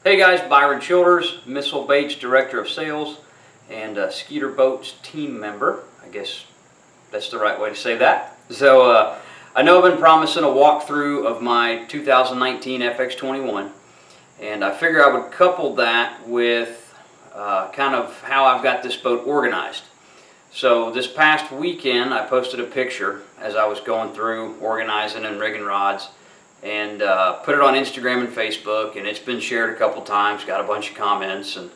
Hey guys, Byron Childers, Missile Baits Director of Sales and Skeeter Boats team member. I guess that's the right way to say that. So I know I've been promising a walkthrough of my 2019 FX21, and I figure I would couple that with kind of how I've got this boat organized. So this past weekend I posted a picture as I was going through organizing and rigging rods, and put it on Instagram and Facebook, and it's been shared a couple times, got a bunch of comments, and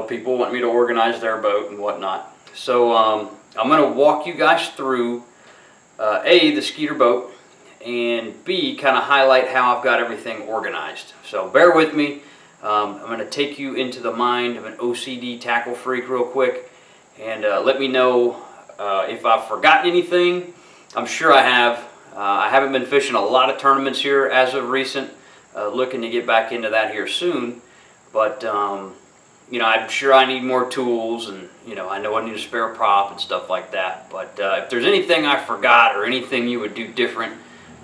people want me to organize their boat and whatnot. So I'm going to walk you guys through A, the Skeeter boat, and B, kind of highlight how I've got everything organized. So bear with me. I'm going to take you into the mind of an OCD tackle freak real quick, and let me know if I've forgotten anything. I'm sure I have. I haven't been fishing a lot of tournaments here as of recent, looking to get back into that here soon, but you know, I'm sure I need more tools, and you know, I know I need a spare prop and stuff like that. But if there's anything I forgot or anything you would do different,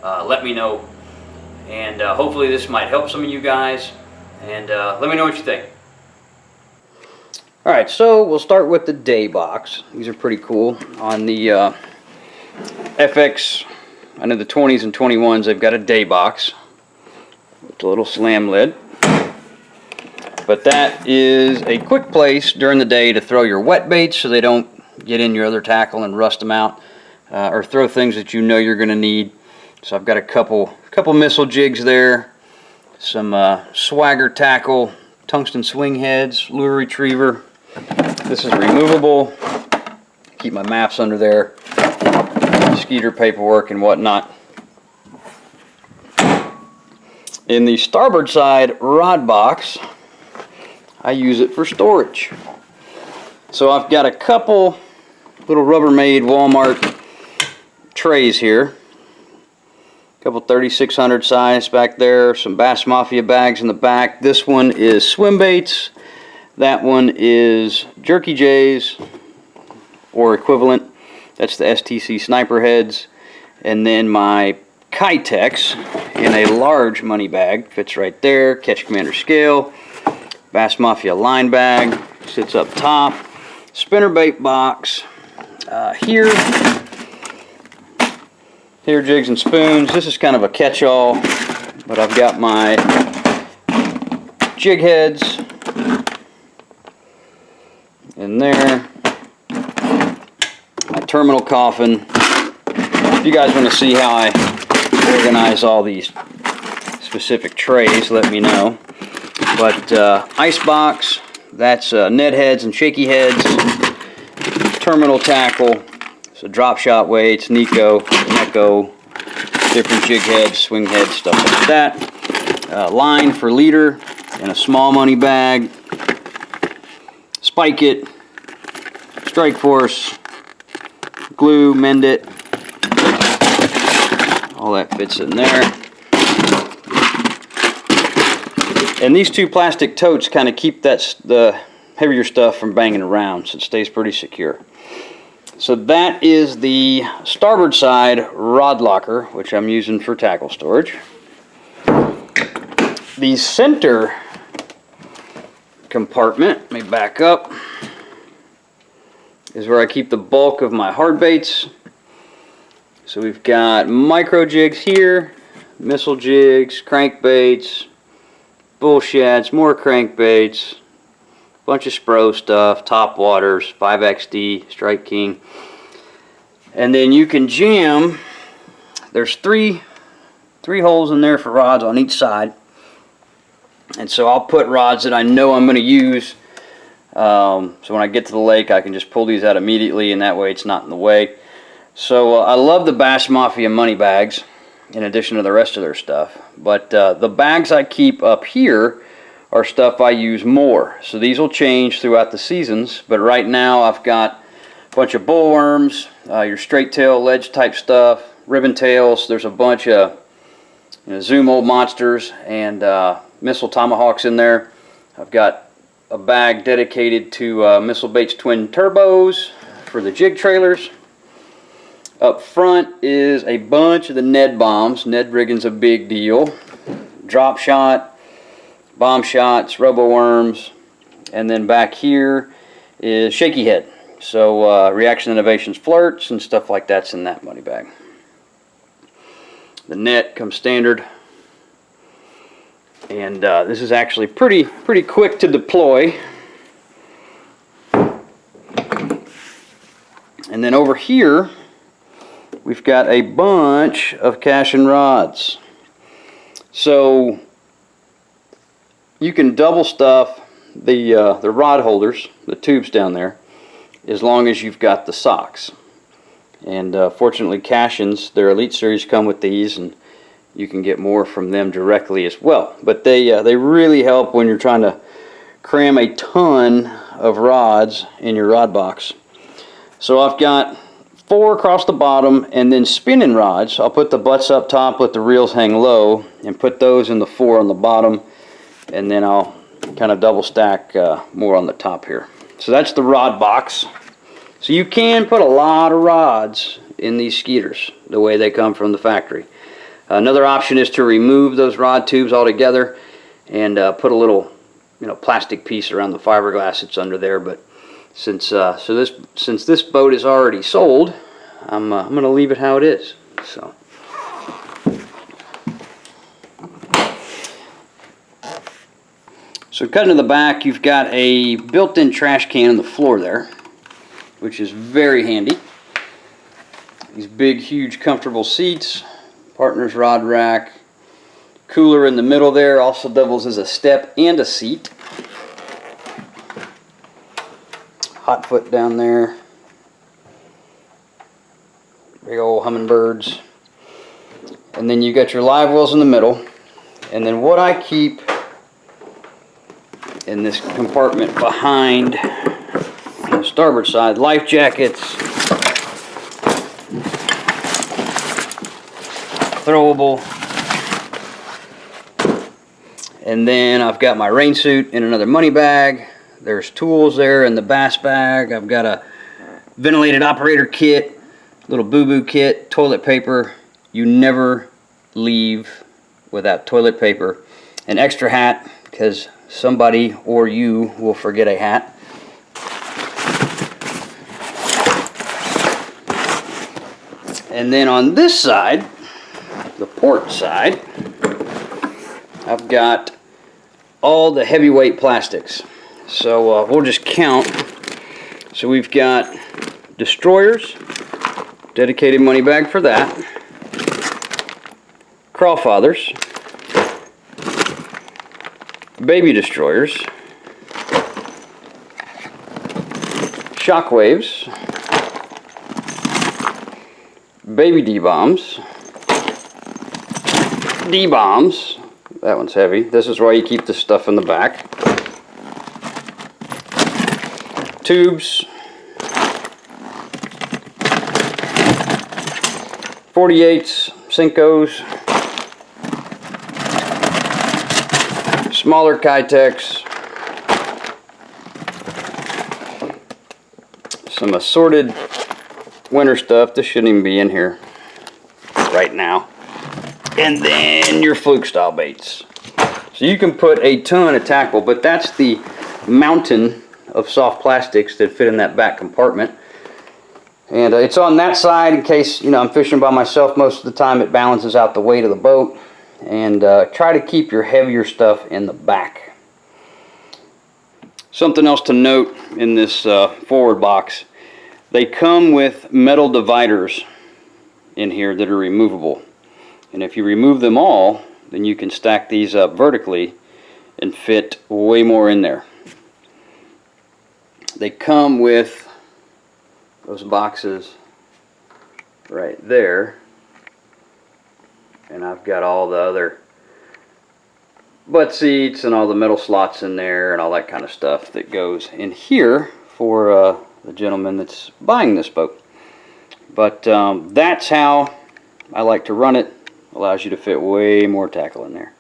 let me know, and hopefully this might help some of you guys, and let me know what you think. Alright, so we'll start with the day box. These are pretty cool. On the FX, I know the 20s and 21s, they've got a day box with a little slam lid. But that is a quick place during the day to throw your wet baits so they don't get in your other tackle and rust them out, or throw things that you know you're going to need. So I've got a couple missile jigs there, some swagger tackle, tungsten swing heads, lure retriever. This is removable. Keep my maps under there. Skeeter paperwork and whatnot. In the starboard side rod box, I use it for storage. So I've got a couple little Rubbermaid Walmart trays here. A couple 3600 size back there, some Bass Mafia bags in the back. This one is swim baits. That one is jerky jays or equivalent. That's the STC sniper heads, and then my Kitex in a large money bag, fits right there. Catch Commander scale, Bass Mafia line bag, sits up top. Spinnerbait box here jigs and spoons. This is kind of a catch-all, but I've got my jig heads in there. Terminal coffin. If you guys want to see how I organize all these specific trays, let me know. But ice box, that's Ned heads and shaky heads. Terminal tackle, so drop shot weights, Nico, Neko, different jig heads, swing heads, stuff like that. Line for leader in a small money bag. Spike it, strike force, glue, mend it, all that fits in there. And these two plastic totes kind of keep the heavier stuff from banging around, so it stays pretty secure. So that is the starboard side rod locker, which I'm using for tackle storage. The center compartment, let me back up, is where I keep the bulk of my hard baits. So we've got micro jigs here, missile jigs, crankbaits, bull shads, more crankbaits, bunch of Spro stuff, top waters, 5XD, Strike King. And then you can jam, there's three holes in there for rods on each side. And so I'll put rods that I know I'm going to use. So when I get to the lake, I can just pull these out immediately, and that way it's not in the way. So I love the Bass Mafia money bags in addition to the rest of their stuff. But the bags I keep up here are stuff I use more. So these will change throughout the seasons, but right now I've got a bunch of bullworms, your straight tail ledge type stuff, ribbon tails. There's a bunch of Zoom old monsters and missile tomahawks in there. I've got a bag dedicated to Missile Baits twin turbos for the jig trailers. Up front is a bunch of the Ned bombs. Ned rigging's a big deal. Drop shot, bomb shots, robo worms, and then back here is shaky head. So reaction innovations flirts and stuff like that's in that money bag. The net comes standard, and this is actually pretty quick to deploy. And then over here we've got a bunch of cash and rods. So you can double stuff the rod holders, the tubes down there, as long as you've got the socks. And fortunately, Cash-ins, their Elite Series, come with these, and you can get more from them directly as well. But they really help when you're trying to cram a ton of rods in your rod box. So I've got 4 across the bottom, and then spinning rods. I'll put the butts up top, let the reels hang low, and put those in the 4 on the bottom, and then I'll kind of double stack more on the top here. So that's the rod box. So you can put a lot of rods in these Skeeters the way they come from the factory. Another option is to remove those rod tubes altogether and put a little, plastic piece around the fiberglass that's under there. But since this boat is already sold, I'm going to leave it how it is. So cutting to the back, you've got a built-in trash can on the floor there, which is very handy. These big, huge, comfortable seats, partner's rod rack, cooler in the middle there, also doubles as a step and a seat. Hot foot down there. Big old hummingbirds. And then you got your live wells in the middle. And then what I keep in this compartment behind on the starboard side, life jackets, throwable, and then I've got my rain suit in another money bag. There's tools there in the bass bag. I've got a ventilated operator kit, little boo-boo kit, toilet paper. You never leave without toilet paper. An extra hat, because somebody or you will forget a hat. And then on this side, the port side, I've got all the heavyweight plastics. So we'll just count. So we've got destroyers, dedicated money bag for that, crawfathers, baby destroyers, shockwaves, baby D-bombs, D-bombs, that one's heavy. This is why you keep this stuff in the back. Tubes, 48s, Cincos, smaller Kitex, some assorted winter stuff. This shouldn't even be in here right now. And then your fluke style baits. So you can put a ton of tackle, but that's the mountain of soft plastics that fit in that back compartment. And it's on that side in case, I'm fishing by myself most of the time. It balances out the weight of the boat. And try to keep your heavier stuff in the back. Something else to note in this forward box, they come with metal dividers in here that are removable. And if you remove them all, then you can stack these up vertically and fit way more in there. They come with those boxes right there. And I've got all the other butt seats and all the metal slots in there and all that kind of stuff that goes in here for the gentleman that's buying this boat. But that's how I like to run it. Allows you to fit way more tackle in there.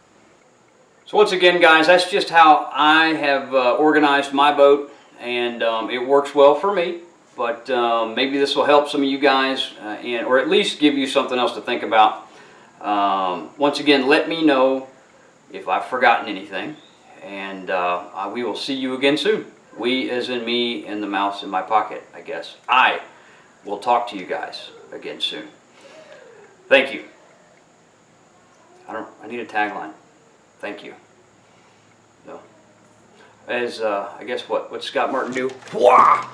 So once again, guys, that's just how I have organized my boat, and it works well for me. But maybe this will help some of you guys, or at least give you something else to think about. Once again, let me know if I've forgotten anything, and we will see you again soon. We as in me and the mouse in my pocket, I guess. I will talk to you guys again soon. Thank you. I need a tagline. Thank you. No. As I guess what Scott Martin do? Wah!